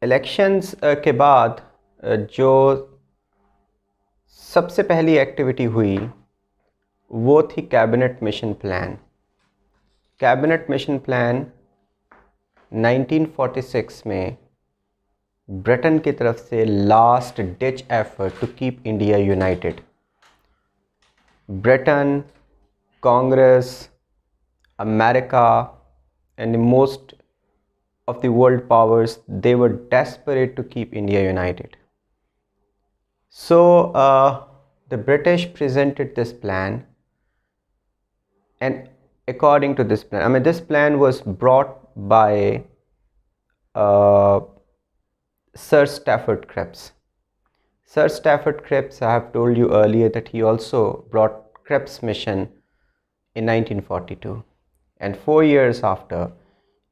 Elections के बाद जो सबसे पहली एक्टिविटी हुई वो थी cabinet mission plan. Cabinet mission plan 1946 में ब्रिटेन की तरफ से last ditch effort to keep India united. Britain, Congress, America and most of the world powers, they were desperate to keep India united. So the British presented this plan, and according to this plan, this plan was brought by Sir Stafford Cripps. Sir Stafford Cripps, I have told you earlier that he also brought Cripps mission in 1942. And 4 years after,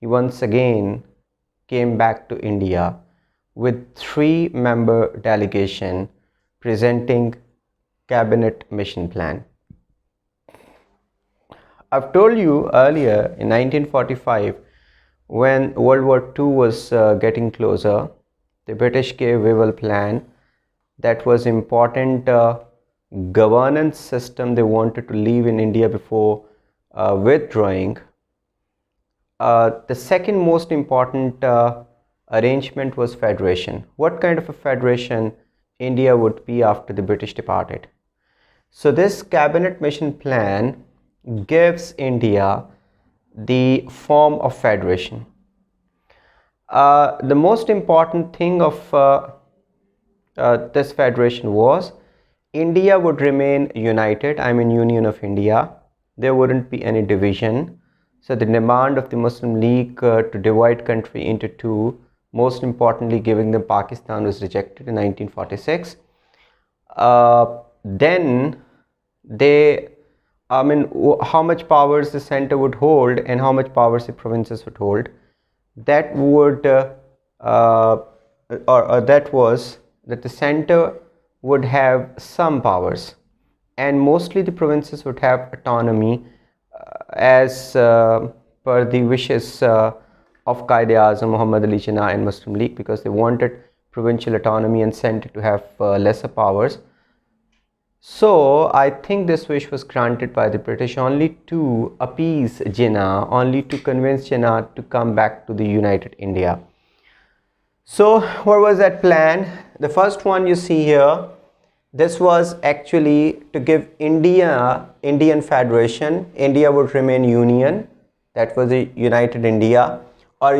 he once again came back to India with 3-member delegation presenting cabinet mission plan. I've told you earlier in 1945, when World War II was getting closer, the British gave Wavell plan. That was important governance system they wanted to leave in India before withdrawing. The second most important arrangement was federation. What kind of a federation India would be after the British departed? So this cabinet mission plan gives India the form of federation. The most important thing of this federation was India would remain united, Union of India. There wouldn't be any division. So the demand of the Muslim League to divide country into two, most importantly giving them Pakistan, was rejected in 1946. Then they, how much powers the center would hold and how much powers the provinces would hold, that would, that was that the center would have some powers, and mostly the provinces would have autonomy as per the wishes of Qaeda-e-Azam, Muhammad Ali Jinnah and Muslim League, because they wanted provincial autonomy and center to have lesser powers. So I think this wish was granted by the British only to appease Jinnah, only to convince Jinnah to come back to the united India. So what was that plan? The first one you see here, this was actually to give Indian Federation. India would remain union. That was the united India, or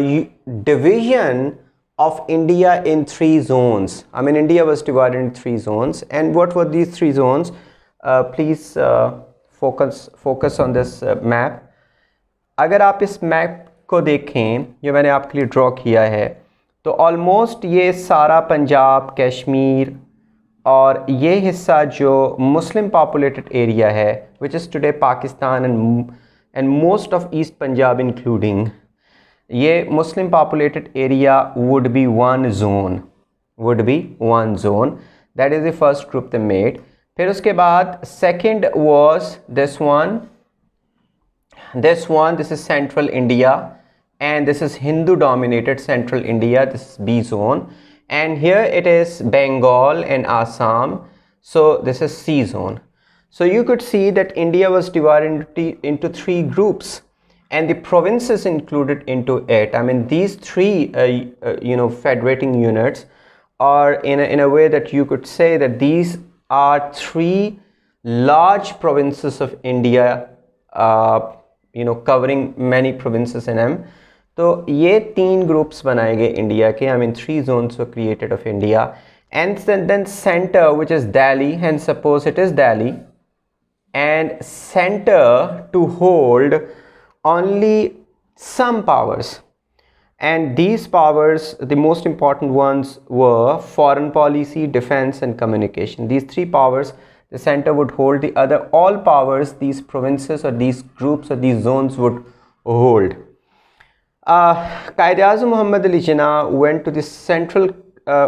division of India in 3 zones. India was divided in 3 zones. And what were these 3 zones? Please focus on this map. अगर आप इस map को देखें जो मैंने आपके लिए draw किया है, तो ऑलमोस्ट ये सारा पंजाब, कश्मीर और ये हिस्सा जो मुस्लिम पॉपुलेटेड एरिया है, which is today Pakistan and most of east Punjab including, ये Muslim populated area would be one zone, that is the first group they made. फिर उसके बाद second was this one, this is central India, and this is Hindu dominated central India, this is B zone, and here it is Bengal and Assam, so this is C zone. So you could see that India was divided into 3 groups, and the provinces included into it. These 3 federating units are in a way that you could say that these are 3 large provinces of India, covering many provinces in them. तो ये 3 groups बनाए गए India के. 3 zones were created of India, and then center, which is Delhi, and suppose it is Delhi, and center to hold only some powers, and these powers, the most important ones were foreign policy, defense and communication. These 3 powers the center would hold. The other all powers these provinces or these groups or these zones would hold. Qaeda-e-Azam Muhammad Ali Jinnah went to the central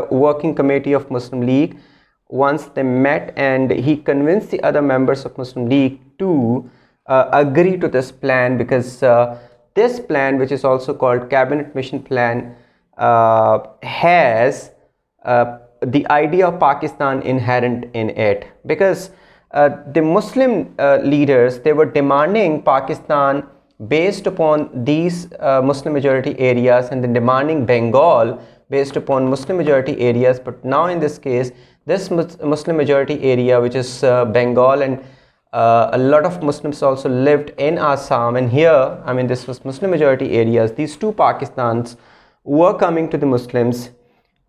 working committee of Muslim League. Once they met, and he convinced the other members of Muslim League to agree to this plan, because this plan, which is also called cabinet mission plan, has the idea of Pakistan inherent in it, because the Muslim leaders, they were demanding Pakistan based upon these Muslim majority areas, and then demanding Bengal based upon Muslim majority areas. But now in this case, this Muslim majority area, which is Bengal, and a lot of Muslims also lived in Assam, and here, I mean, this was Muslim majority areas. These two Pakistans were coming to the Muslims.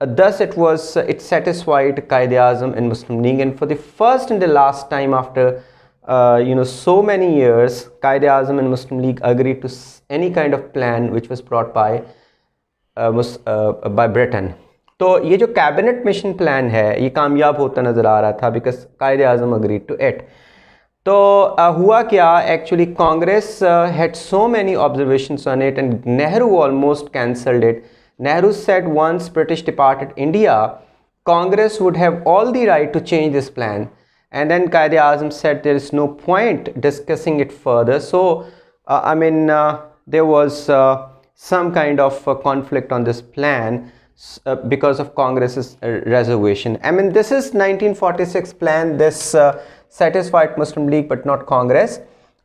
Thus, it satisfied Qaid-e-Azam and Muslim League, and for the first and the last time after so many years, Qaid-e-Azam and Muslim League agreed to any kind of plan which was brought by Britain. तो ये जो cabinet mission plan है ये कामयाब होता नज़र आ रहा था, because Quaid-e-Azam agreed to it. तो हुआ क्या, actually Congress had so many observations on it, and Nehru almost cancelled it. Nehru said once British departed India, Congress would have all the right to change this plan. And then Qaid-e-Azam said there is no point discussing it further. So, there was some kind of conflict on this plan because of Congress's reservation. I mean, this is 1946 plan. This satisfied Muslim League but not Congress.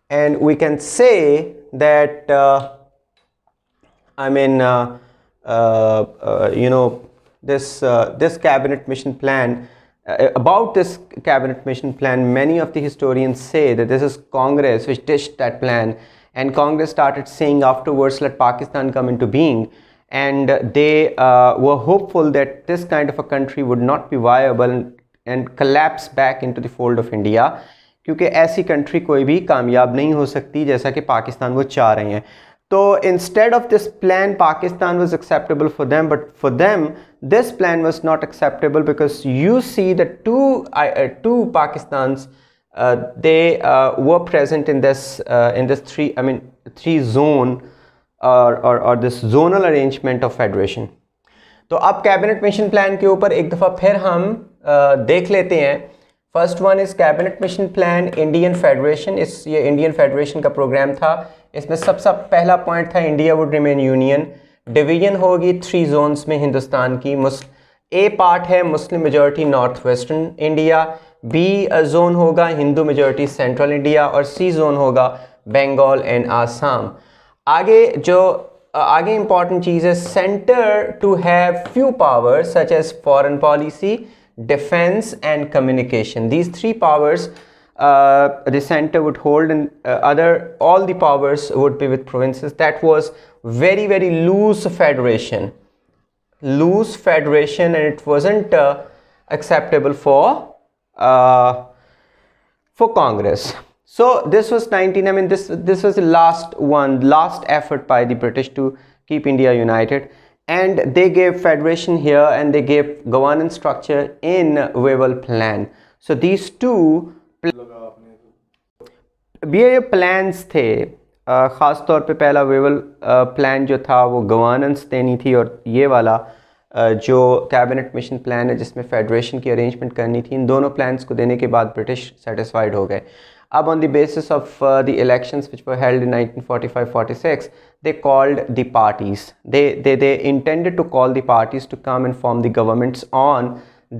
And we can say that, this cabinet mission plan, about this cabinet mission plan, many of the historians say that this is Congress which dished that plan, and Congress started saying afterwards, let Pakistan come into being, and they were hopeful that this kind of a country would not be viable and collapse back into the fold of India, क्योंकि ऐसी country कोई भी कामयाब नहीं हो सकती जैसा कि पाकिस्तान वो चाह रहे हैं. So instead of this plan, Pakistan was acceptable for them, but for them this plan was not acceptable, because you see that two Pakistans, they were present in this three zone or this zonal arrangement of federation. तो अब cabinet mission plan के ऊपर एक दफ़ा फिर हम देख लेते हैं. First one is cabinet mission plan Indian federation. ये इंडियन फेडरेशन का प्रोग्राम था. इसमें सबसे पहला पॉइंट था India would remain union. Division होगी 3 जोन्स में हिंदुस्तान की. ए पार्ट है Muslim majority north western India, B zone होगा हिंदू मेजॉरिटी सेंट्रल इंडिया, और सी जोन होगा बंगाल एंड आसाम. आगे इंपॉर्टेंट चीज़ है centre to have few powers such as foreign policy, defense and communication. These 3 powers the center would hold, and all the powers would be with provinces. That was very, very loose federation, and it wasn't acceptable for Congress. So this was this was the last effort by the British to keep India united. And they gave federation here, and they gave governance structure in Wavell plan. So these two ये plans थे. ख़ास तौर पे पहला Wavell plan जो था वो governance देनी थी, और ये वाला जो कैबिनेट मिशन प्लान है जिसमें फेडरेशन की अरेंजमेंट करनी थी, इन दोनों प्लान्स को देने के बाद ब्रिटिश सेटिस्फाइड हो गए. अब on the basis of the elections which were held in 1945-46, they called the parties. They intended to call the parties to come and form the governments on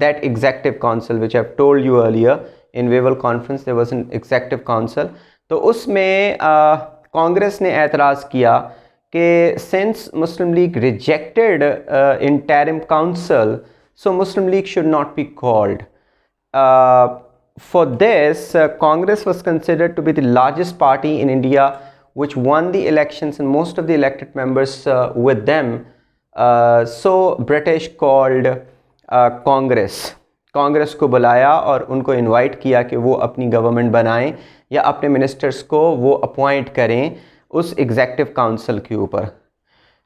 that executive council, which I've told you earlier. In Wavell conference there was an executive council. तो उसमें कांग्रेस ने एतराज़ किया कि since Muslim League rejected interim council, so Muslim League should not be called. For this, Congress was considered to be the largest party in India, which won the elections and most of the elected members with them. So British called Congress को बुलाया और उनको invite किया कि वो अपनी government बनाएं या अपने मिनिस्टर्स को वो अपॉइंट करें उस एग्जीक्यूटिव काउंसिल के ऊपर.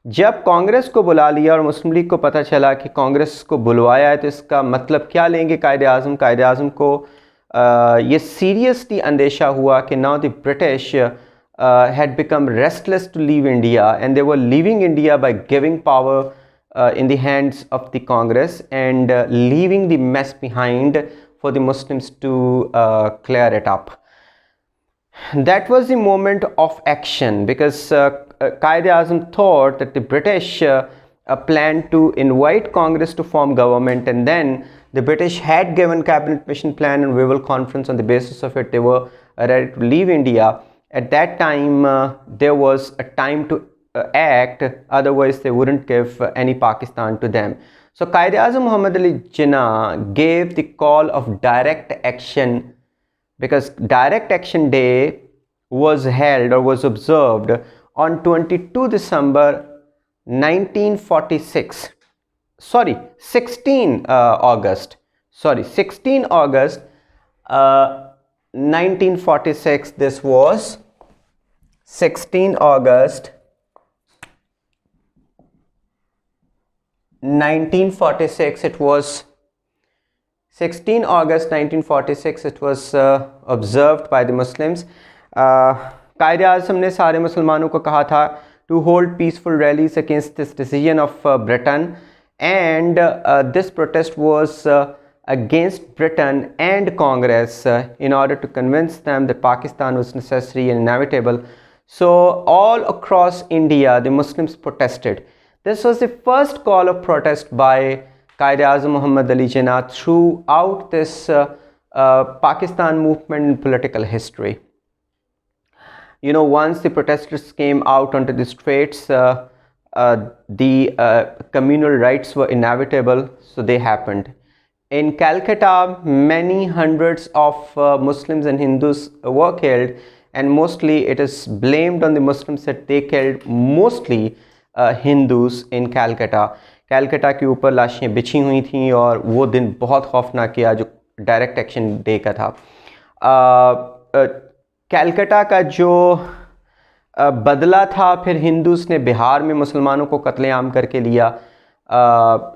जब कांग्रेस को बुला लिया और मुस्लिम लीग को पता चला कि कांग्रेस को बुलवाया है, तो इसका मतलब क्या लेंगे कायद-ए-आज़म को ये सीरियसली अंदेशा हुआ कि now the British had become restless to leave India, and they were leaving India by giving power in the hands of the Congress and leaving the mess behind for the Muslims to clear it up. That was the moment of action, because Qaid-e-Azam thought that the British a plan to invite Congress to form government, and then the British had given cabinet mission plan and Wavell conference. On the basis of it, they were ready to leave India. At that time, there was a time to act, otherwise they wouldn't give any Pakistan to them. So Quaid-e-Azam Muhammad Ali Jinnah gave the call of direct action, because direct action day was held or was observed on 22 December 1946. Sorry, 16 August. Sorry, 16 August 1946. This was 16 August 1946. It was 16 August 1946. It was observed by the Muslims. Quaid-e-Azam ने सारे मुसलमानों को कहा था to hold peaceful rallies against this decision of Britain, and this protest was against Britain and Congress in order to convince them that Pakistan was necessary and inevitable. So all across India, the Muslims protested. This was the first call of protest by Quaid-e-Azam Muhammad Ali Jinnah throughout this Pakistan movement in political history. You know, once the protesters came out onto the streets, the communal rights were inevitable, so they happened. In Calcutta, many hundreds of Muslims and Hindus were killed, and mostly it is blamed on the Muslims that they killed mostly Hindus in Calcutta. Calcutta के ऊपर लाशें बिछी हुई थीं और वो दिन बहुत खौफनाक किया जो डायरेक्ट एक्शन डे का था. कैलकटा का जो बदला था फिर हिंदूस ने बिहार में मुसलमानों को कत्लेआम करके लिया,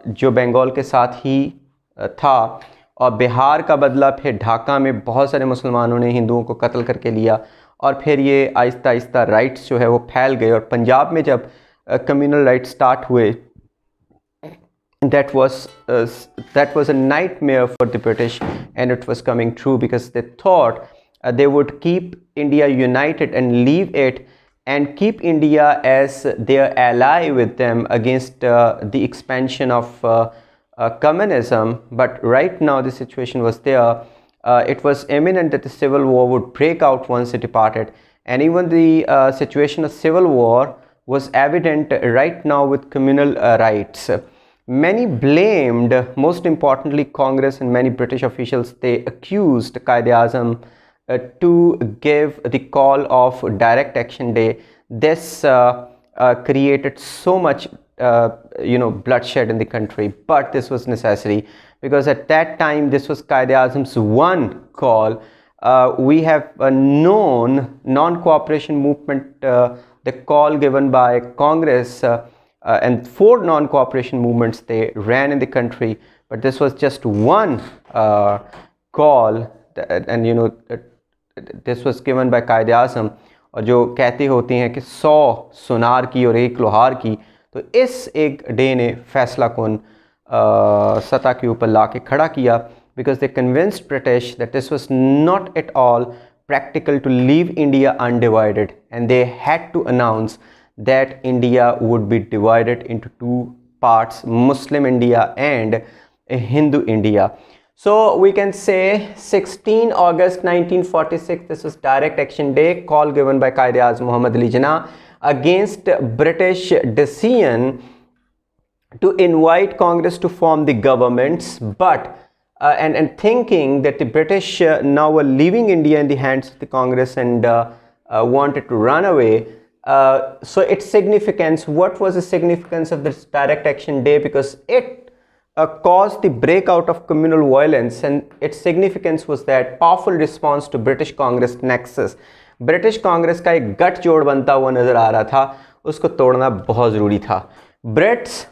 जो बंगाल के साथ ही था, और बिहार का बदला फिर ढाका में बहुत सारे मुसलमानों ने हिंदुओं को कत्ल करके लिया, और फिर ये आहिस्ता आहिस्ता राइट्स जो है वो फैल गए. और पंजाब में जब कम्युनल राइट्स स्टार्ट हुए, that was a nightmare for the British, and it was coming true because they thought they would keep India united and leave it and keep India as their ally with them against the expansion of communism. But right now the situation was there. It was imminent that the civil war would break out once it departed, and even the situation of civil war was evident right now with communal rights. Many blamed, most importantly Congress and many British officials, they accused Quaid-e-Azam to give the call of direct action day. This created so much bloodshed in the country, but this was necessary because at that time this was Quaid-e-Azam's one call. We have a known non-cooperation movement, the call given by Congress, and 4 non-cooperation movements they ran in the country, but this was just one call, and this was given by Quaid-e-Azam. और जो कहते होते हैं कि 100 सुनार की और 1 लोहार की, तो इस एक डे ने फैसला कौन सतह के ऊपर ला के खड़ा किया, because they convinced British that this was not at all practical to leave India undivided, and they had to announce that India would be divided into 2 parts, Muslim India and Hindu India. So we can say 16 August 1946, this was direct action day, call given by Quaid-e-Azam Muhammad Ali Jinnah against British decision to invite Congress to form the governments, but and thinking that the British now were leaving India in the hands of the Congress and wanted to run away. So its significance, what was the significance of this direct action day? Because it caused the breakout of communal violence, and its significance was that powerful response to British Congress nexus. British Congress का एक गठजोड़ बनता हुआ नजर आ रहा था, उसको तोड़ना बहुत ज़रूरी था. Brits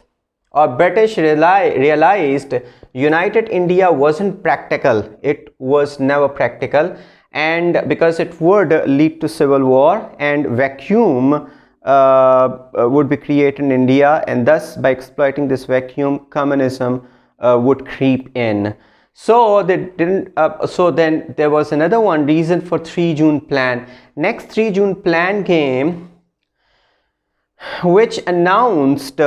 or British realized United India wasn't practical. It was never practical, and because it would lead to civil war and vacuum would be created in India, and thus by exploiting this vacuum, communism would creep in. So they didn't. So then there was another one reason for 3 June plan. Next 3 June plan came, which announced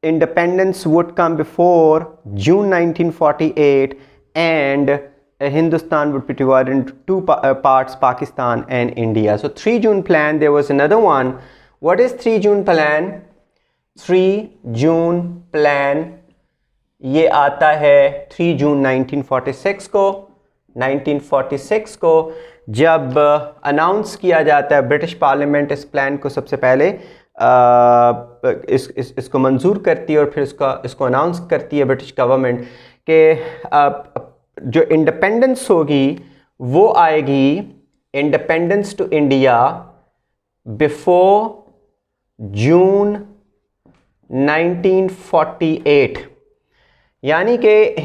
independence would come before June 1948 and Hindustan would be divided into two parts, Pakistan and India. So 3 June plan, there was another one. What is 3 June plan? 3 June plan ये आता है 3 जून 1946 को। 1946 को जब announce किया जाता है, British parliament इस प्लान को सबसे पहले इसको मंजूर करती है और फिर इसको अनाउंस करती है ब्रिटिश गवर्नमेंट कि जो इंडिपेंडेंस होगी वो आएगी, इंडिपेंडेंस टू इंडिया बिफोर जून 1948, यानी कि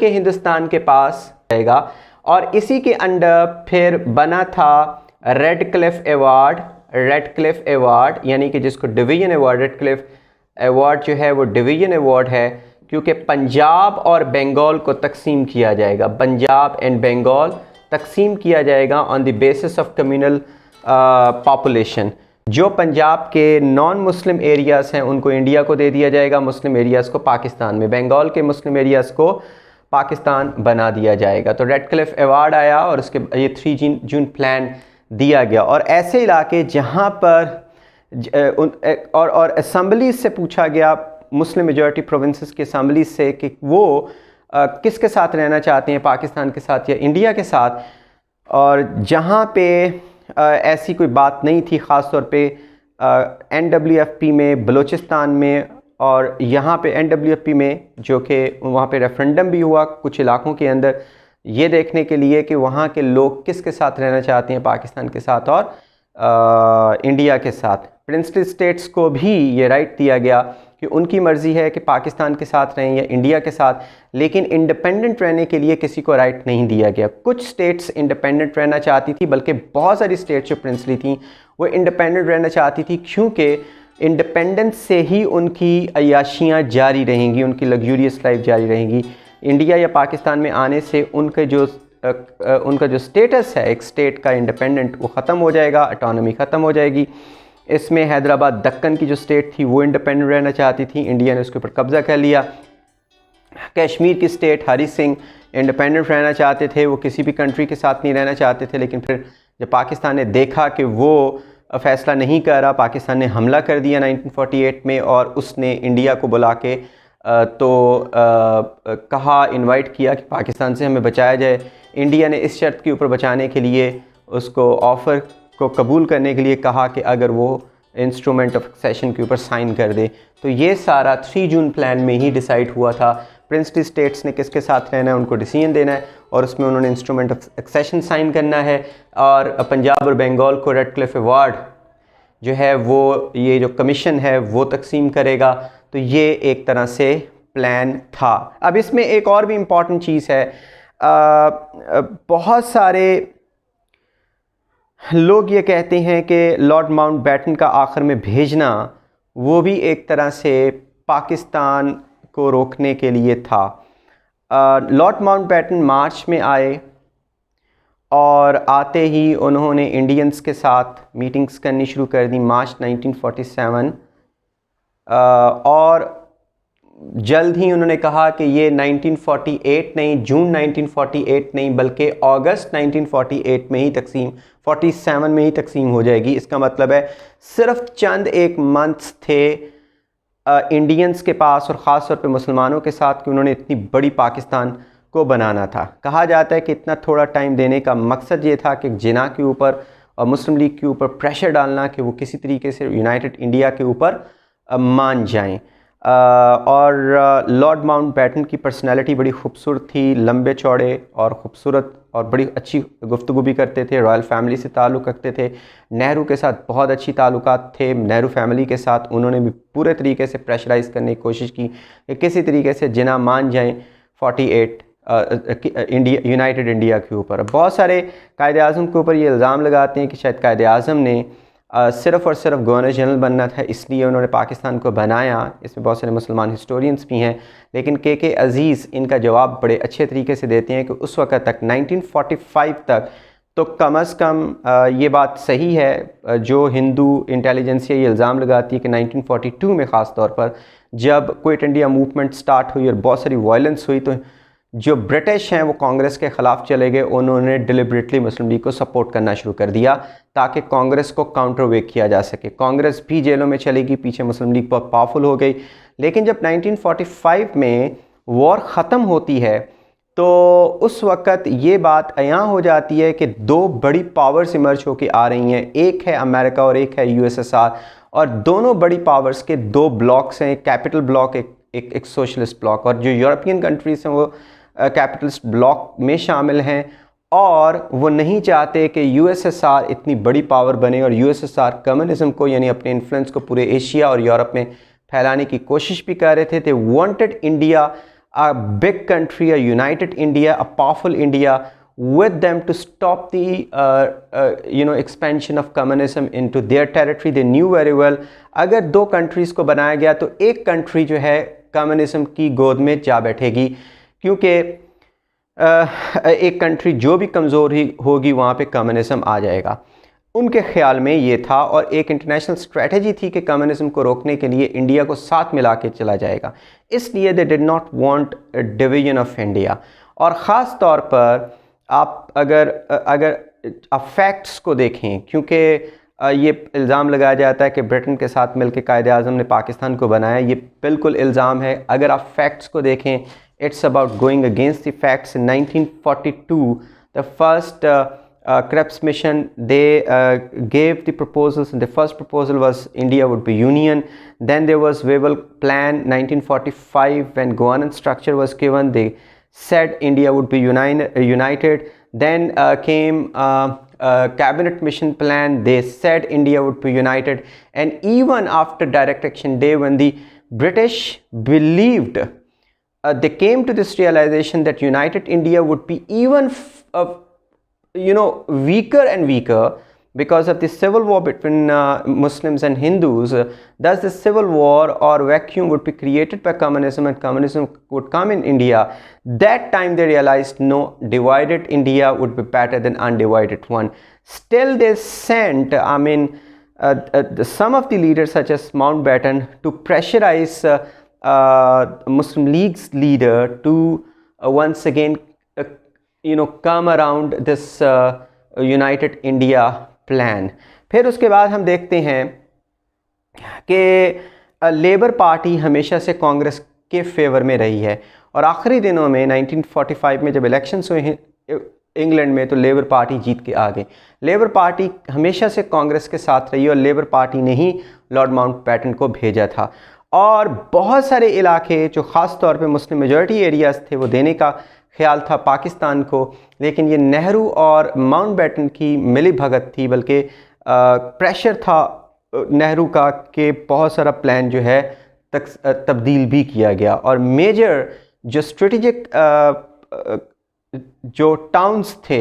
हिंदुस्तान के पास रहेगा। और इसी के अंडर फिर बना था रेड क्लिफ अवार्ड, यानी कि जिसको division award, red Cliff award जो है वो डिवीजन अवार्ड है, क्योंकि पंजाब और बंगाल को तकसीम किया जाएगा, पंजाब एंड बंगाल तकसीम किया जाएगा on the basis of communal population. जो पंजाब के नॉन मुस्लिम एरियाज़ हैं उनको इंडिया को दे दिया जाएगा, मुस्लिम एरियाज़ को पाकिस्तान में, बंगाल के मुस्लिम एरियाज़ को पाकिस्तान बना दिया जाएगा। तो रेड क्लिफ अवार्ड आया और उसके ये 3 जून प्लान दिया गया। और ऐसे इलाके जहाँ पर और असम्बली से पूछा गया, मुस्लिम मेजॉरिटी प्रोविंसेस की असम्बली से, कि वो किसके साथ रहना चाहते हैं, पाकिस्तान के साथ या इंडिया के साथ। और जहाँ पे ऐसी कोई बात नहीं थी, ख़ास तौर पे NWFP में, बलूचिस्तान में, और यहाँ पे NWFP में जो कि वहाँ पे रेफरेंडम भी हुआ कुछ इलाकों के अंदर, ये देखने के लिए कि वहाँ के लोग किसके साथ रहना चाहते हैं, पाकिस्तान के साथ और इंडिया के साथ। प्रिंसली स्टेट्स को भी ये राइट दिया गया कि उनकी मर्ज़ी है कि पाकिस्तान के साथ रहें या इंडिया के साथ, लेकिन इंडिपेंडेंट रहने के लिए किसी को राइट नहीं दिया गया। कुछ स्टेट्स इंडिपेंडेंट रहना चाहती थी, बल्कि बहुत सारी स्टेट्स जो प्रिंसली थी वो इंडिपेंडेंट रहना चाहती थी, क्योंकि इंडिपेंडेंस से ही उनकी अय्याशियाँ जारी रहेंगी, उनकी लग्जूरियस लाइफ जारी रहेंगी। इंडिया या पाकिस्तान में आने से उनका जो स्टेटस है एक स्टेट का इंडिपेंडेंट, वो ख़त्म हो जाएगा, ऑटोनॉमी ख़त्म हो जाएगी। इसमें हैदराबाद दक्कन की जो स्टेट थी वो इंडिपेंडेंट रहना चाहती थी, इंडिया ने उसके ऊपर कब्ज़ा कर लिया। कश्मीर की स्टेट हरी सिंह इंडिपेंडेंट रहना चाहते थे, वो किसी भी कंट्री के साथ नहीं रहना चाहते थे, लेकिन फिर जब पाकिस्तान ने देखा कि वो फ़ैसला नहीं कर रहा, पाकिस्तान ने हमला कर दिया 1948 में और उसने इंडिया को बुला के कहा, इनवाइट किया कि पाकिस्तान से हमें बचाया जाए। इंडिया ने इस शर्त के ऊपर बचाने के लिए उसको ऑफ़र को कबूल करने के लिए कहा कि अगर वो इंस्ट्रूमेंट ऑफ एक्सेशन के ऊपर साइन कर दे। तो ये सारा 3 जून प्लान में ही डिसाइड हुआ था। प्रिंसली स्टेट्स ने किसके साथ रहना है उनको डिसीजन देना है, और उसमें उन्होंने इंस्ट्रूमेंट ऑफ एक्सेशन साइन करना है। और पंजाब और बंगाल को रेड क्लिफ अवार्ड जो है वो, ये जो कमीशन है वो तकसीम करेगा। तो ये एक तरह से प्लान था। अब इसमें एक और भी इम्पॉर्टेंट चीज़ है, बहुत सारे लोग ये कहते हैं कि लॉर्ड माउंटबेटन का आखिर में भेजना वो भी एक तरह से पाकिस्तान को रोकने के लिए था। लॉर्ड माउंटबेटन मार्च में आए और आते ही उन्होंने इंडियंस के साथ मीटिंग्स करनी शुरू कर दी, मार्च 1947। और जल्द ही उन्होंने कहा कि ये 1948 नहीं, जून 1948 नहीं, बल्कि अगस्त 1948 में ही 47 में ही तकसीम हो जाएगी। इसका मतलब है सिर्फ चंद एक मंथ्स थे इंडियंस के पास, और ख़ास तौर पे मुसलमानों के साथ, कि उन्होंने इतनी बड़ी पाकिस्तान को बनाना था। कहा जाता है कि इतना थोड़ा टाइम देने का मकसद ये था कि जिना के ऊपर और मुस्लिम लीग के ऊपर प्रेशर डालना कि वो किसी तरीके से यूनाइटेड इंडिया के ऊपर मान जाएं। और लॉर्ड माउंटबेटन की पर्सनैलिटी बड़ी खूबसूरत थी, लंबे चौड़े और ख़ूबसूरत, और बड़ी अच्छी गुफ्तगू भी करते थे, रॉयल फैमिली से ताल्लुक़ रखते थे, नेहरू के साथ बहुत अच्छी ताल्लुकात थे। नेहरू फैमिली के साथ उन्होंने भी पूरे तरीके से प्रेशराइज़ करने की कोशिश की कि किसी तरीके से जिना मान जाएं 48 इंडिया, यूनाइटेड इंडिया के ऊपर। बहुत सारे कायदे आज़म के ऊपर ये इल्ज़ाम लगाते हैं कि शायद कायदे आज़म ने सिर्फ़ और सिर्फ गवर्नर जनरल बनना था, इसलिए उन्होंने पाकिस्तान को बनाया। इसमें बहुत सारे मुसलमान हिस्टोरियंस भी हैं, लेकिन के अज़ीज़ इनका जवाब बड़े अच्छे तरीके से देते हैं कि उस वक़्त तक 1945 तक तो कम अज़ कम ये बात सही है जो हिंदू इंटेलिजेंसिया ये इल्ज़ाम लगाती है कि 1942 में ख़ास तौर पर जब क्विट इंडिया मूवमेंट स्टार्ट हुई और बहुत सारी वायलेंस हुई, तो जो ब्रिटिश हैं वो कांग्रेस के ख़िलाफ़ चले गए। उन्होंने डिलिबरेटली मुस्लिम लीग को सपोर्ट करना शुरू कर दिया ताकि कांग्रेस को काउंटरवेट किया जा सके। कांग्रेस भी जेलों में चली गई, पीछे मुस्लिम लीग बहुत पावरफुल हो गई। लेकिन जब 1945 में वॉर ख़त्म होती है तो उस वक़्त ये बात अयां हो जाती है कि दो बड़ी पावर्स इमर्ज होकर आ रही हैं, एक है अमेरिका और एक है यूएसएसआर, और दोनों बड़ी पावर्स के दो ब्लॉक्स हैं, एक कैपिटल ब्लॉक, एक सोशलिस्ट ब्लॉक, और जो यूरोपियन कंट्रीज़ हैं वो कैपिटलिस्ट ब्लॉक में शामिल हैं, और वो नहीं चाहते कि यूएसएसआर इतनी बड़ी पावर बने, और यूएसएसआर कम्युनिज्म को यानी अपने इन्फ्लुएंस को पूरे एशिया और यूरोप में फैलाने की कोशिश भी कर रहे थे। They wanted India, a big country, a united India, a powerful India, with them to stop the expansion of communism into their territory. They knew very well अगर दो कंट्रीज़ को बनाया गया तो एक कंट्री जो है कम्युनिज्म की गोद में जा बैठेगी, क्योंकि एक कंट्री जो भी कमज़ोर ही होगी वहाँ पे कम्युनिज्म आ जाएगा। उनके ख्याल में ये था, और एक इंटरनेशनल स्ट्रेटजी थी कि कम्युनिज्म को रोकने के लिए इंडिया को साथ मिला के चला जाएगा, इसलिए they did not want division of India. और ख़ास तौर पर आप अगर आप फैक्ट्स को देखें, क्योंकि ये इल्ज़ाम लगाया जाता है कि ब्रिटेन के साथ मिलकर कायदे आज़म ने पाकिस्तान को बनाया, ये बिल्कुल इल्ज़ाम है। अगर आप फैक्ट्स को देखें, it's about going against the facts. In 1942 the first Crepes mission, they gave the proposals, and the first proposal was India would be union. Then there was Wavell plan 1945 when governance structure was given. They said India would be united. Then came cabinet mission plan. They said India would be united. And even after direct action day, when the British believed, they came to this realization that united India would be even weaker and weaker because of the civil war between Muslims and Hindus. Thus the civil war or vacuum would be created by communism, and communism would come in India. That time they realized no, divided India would be better than undivided one. Still they sent, some of the leaders such as Mountbatten to pressurize Muslim League's leader to once again come around this United India plan. फिर उसके बाद हम देखते हैं कि labour party हमेशा से कांग्रेस के फेवर में रही है, और आखिरी दिनों में 1945 में जब इलेक्शंस हुए हैं इंग्लैंड में तो लेबर पार्टी जीत के आ गई। लेबर पार्टी हमेशा से कांग्रेस के साथ रही, और लेबर पार्टी ने ही लॉर्ड माउंटबैटन को भेजा था, और बहुत सारे इलाके जो ख़ास तौर पे मुस्लिम मेजॉरिटी एरियाज़ थे वो देने का ख्याल था पाकिस्तान को। लेकिन ये नेहरू और माउंटबैटन की मिली भगत थी, बल्कि प्रेशर था नेहरू का कि बहुत सारा प्लान जो है तब्दील भी किया गया, और मेजर जो स्ट्रेटेजिक जो टाउन्स थे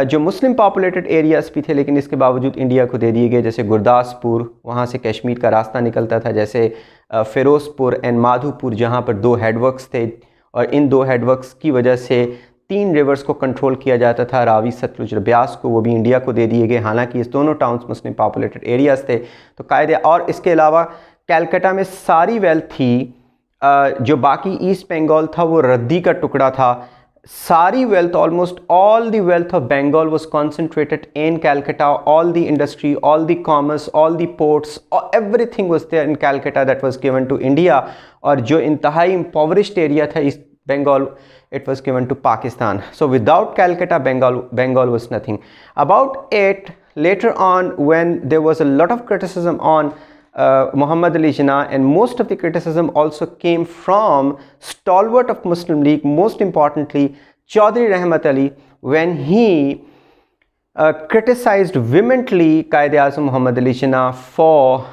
जो मुस्लिम पॉपुलेटेड एरियाज़ भी थे लेकिन इसके बावजूद इंडिया को दे दिए गए, जैसे गुरदासपुर, वहाँ से कश्मीर का रास्ता निकलता था, जैसे फ़िरोज़पुर एंड माधोपुर जहाँ पर दो हेडवर्क्स थे, और इन दो हेडवर्क्स की वजह से 3 रिवर्स को कंट्रोल किया जाता था, रावी, सतलुज और ब्यास को, वो भी इंडिया को दे दिए गए। हालांकि इस दोनों टाउन्स मुस्लिम पॉपुलेटेड एरियाज़ थे तो कायदे। और इसके अलावा कैलकाटा में सारी वेल्थ थी, जो बाकी ईस्ट बंगाल था वो रद्दी का टुकड़ा था। सारी wealth, almost all the wealth of Bengal was concentrated in Calcutta. All the industry, all the commerce, all the ports, everything was there in Calcutta that was given to India. और जो इंतहाई impoverished area था East Bengal, it was given to Pakistan. So without Calcutta, Bengal was nothing. About it, later on, when there was a lot of criticism on Muhammad Ali Jinnah, and most of the criticism also came from stalwart of Muslim League, most importantly Chaudhry Rahmat Ali, when he criticized vehemently Quaid-e-Azam Muhammad Ali Jinnah for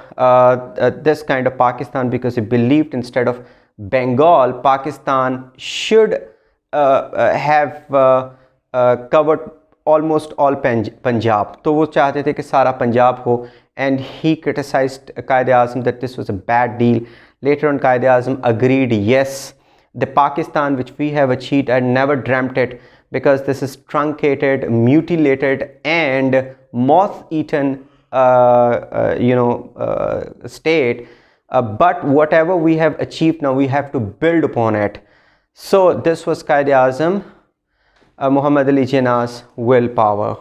this kind of Pakistan, because he believed instead of Bengal, Pakistan should have covered almost all Punjab. तो वो चाहते थे कि सारा पंजाब हो, and he criticized Quaid-e-Azam that this was a bad deal. Later on, Quaid-e-Azam agreed, yes, the Pakistan which we have achieved, I never dreamt it, because this is truncated, mutilated and moth-eaten state. But whatever we have achieved now, we have to build upon it. So this was Qaid-e-Azam Muhammad Ali Jinnah's willpower.